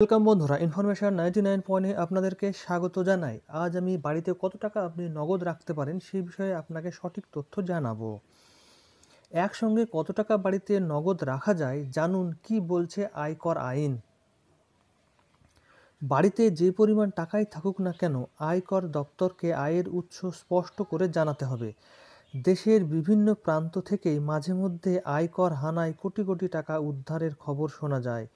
Welcome বন্ধুরা, information 99 আপনাদেরকে স্বাগত জানাই। আজ আমি বাড়িতে কত টাকা আপনি নগদ রাখতে পারেন সেই বিষয়ে আপনাকে সঠিক তথ্য জানাবো। একসঙ্গে কত টাকা বাড়িতে নগদ রাখা যায় জানুন কি বলছে আয়কর আইন। বাড়িতে যে পরিমাণ টাকাই থাকুক না কেন, আয়কর দপ্তরকে আয়ের উৎস স্পষ্ট করে জানাতে হবে। দেশের বিভিন্ন প্রান্ত থেকেই মাঝে মধ্যে আয়কর হানায় কোটি কোটি টাকা উদ্ধারের খবর শোনা যায়।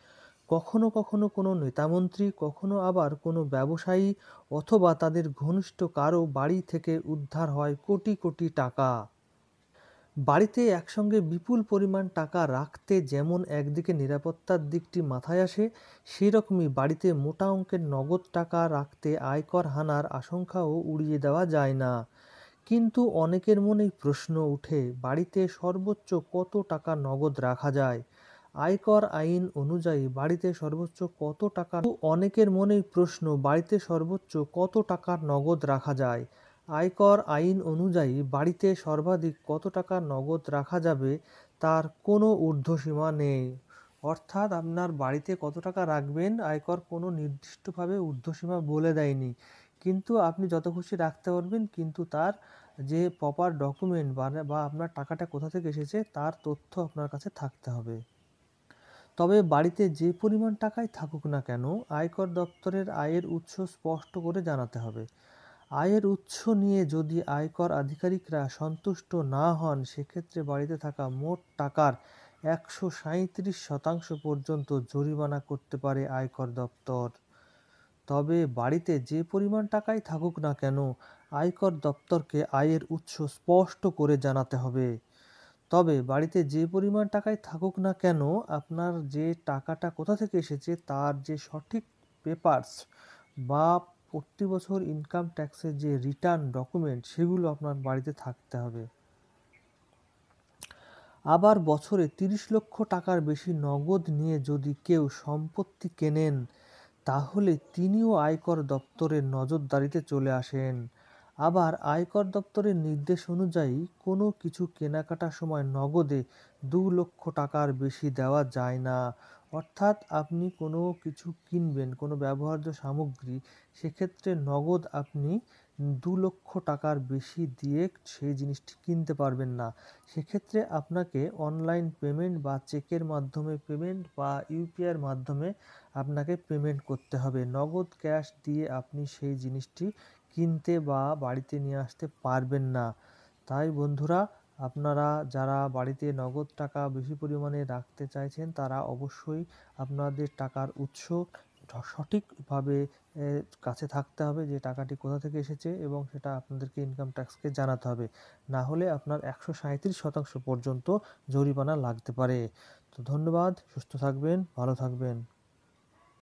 কখনো কখনো কোনো নেতামন্ত্রী, কখনো আবার কোনো ব্যবসায়ী অথবা তাদের ঘনিষ্ঠ কারো বাড়ি থেকে উদ্ধার হয় কোটি কোটি টাকা। বাড়িতে একসঙ্গে বিপুল পরিমাণ টাকা রাখতে যেমন একদিকে নিরাপত্তার দিকটি মাথায় আসে, সেই রকমই বাড়িতে মোটা অঙ্কের নগদ টাকা রাখতে আয়কর হানার আশঙ্কাও উড়িয়ে দেওয়া যায় না। কিন্তু অনেকের মনেই প্রশ্ন উঠে, বাড়িতে সর্বোচ্চ কত টাকা নগদ রাখা যায়? আয়কর আইন অনুযায়ী বাড়িতে সর্বোচ্চ কত টাকা অনেকের মনেই প্রশ্ন, বাড়িতে সর্বোচ্চ কত টাকা নগদ রাখা যায়? আয়কর আইন অনুযায়ী বাড়িতে সর্বাধিক কত টাকা নগদ রাখা যাবে তার কোনো ঊর্ধ্বসীমা নেই। অর্থাৎ আপনার বাড়িতে কত টাকা রাখবেন আয়কর কোনো নির্দিষ্টভাবে ঊর্ধ্বসীমা বলে দেয়নি। কিন্তু আপনি যত খুশি রাখতে পারবেন, কিন্তু তার যে প্রপার ডকুমেন্ট বা আপনার টাকাটা কোথা থেকে এসেছে তার তথ্য আপনার কাছে থাকতে হবে। তবে বাড়িতে যে পরিমাণ টাকাই থাকুক না কেন, আয়কর দপ্তরের আয়ের উৎস স্পষ্ট করে জানাতে হবে। আয়ের উৎস নিয়ে যদি আয়কর আধিকারিকরা সন্তুষ্ট না হন, সেক্ষেত্রে বাড়িতে থাকা মোট টাকার 137% পর্যন্ত জরিমানা করতে পারে আয়কর দপ্তর। তবে বাড়িতে যে পরিমাণ টাকাই থাকুক না কেন, আয়কর দপ্তরকে আয়ের উৎস স্পষ্ট করে জানাতে হবে। তবে বাড়িতে যে পরিমাণ টাকাই থাকুক না কেন, আপনার যে টাকাটা কোথা থেকে এসেছে তার যে সঠিক পেপারস বা প্রতি বছর ইনকাম ট্যাক্সের যে রিটার্ন ডকুমেন্ট, সেগুলো আপনার বাড়িতে থাকতে হবে। আবার বছরে 30 লক্ষ টাকার বেশি নগদ নিয়ে যদি কেউ সম্পত্তি কেনেন, তাহলে তিনিও আয়কর দপ্তরের নজরদারিতে চলে আসেন। আবার আয়কর দপ্তরের নির্দেশ অনুযায়ী কোনো কিছু কেনাকাটার সময় নগদে 2 লক্ষ টাকার বেশি দেওয়া যায় না। অর্থাৎ আপনি কোনো কিছু কিনবেন, কোনো ব্যবহার্য সামগ্রী, সেক্ষেত্রে নগদ আপনি 2 লক্ষ টাকার বেশি দিয়ে সেই জিনিসটি কিনতে পারবেন না। সেক্ষেত্রে আপনাকে অনলাইন পেমেন্ট বা চেকের মাধ্যমে পেমেন্ট বা ইউপিআইয়ের মাধ্যমে আপনাকে পেমেন্ট করতে হবে। নগদ ক্যাশ দিয়ে আপনি সেই জিনিসটি কিনতে বা বাড়িতে নিয়ে আসতে পারবেন না। তাই বন্ধুরা, আপনারা যারা বাড়িতে নগদ টাকা বেশি পরিমাণে রাখতে চাইছেন, তারা অবশ্যই আপনাদের টাকার উৎস সঠিকভাবে কাছে থাকতে হবে, যে টাকাটি কোথা থেকে এসেছে, এবং সেটা আপনাদেরকে ইনকাম ট্যাক্সকে জানাতে হবে। না হলে আপনার 137% পর্যন্ত জরিমানা লাগতে পারে। তো ধন্যবাদ, সুস্থ থাকবেন, ভালো থাকবেন।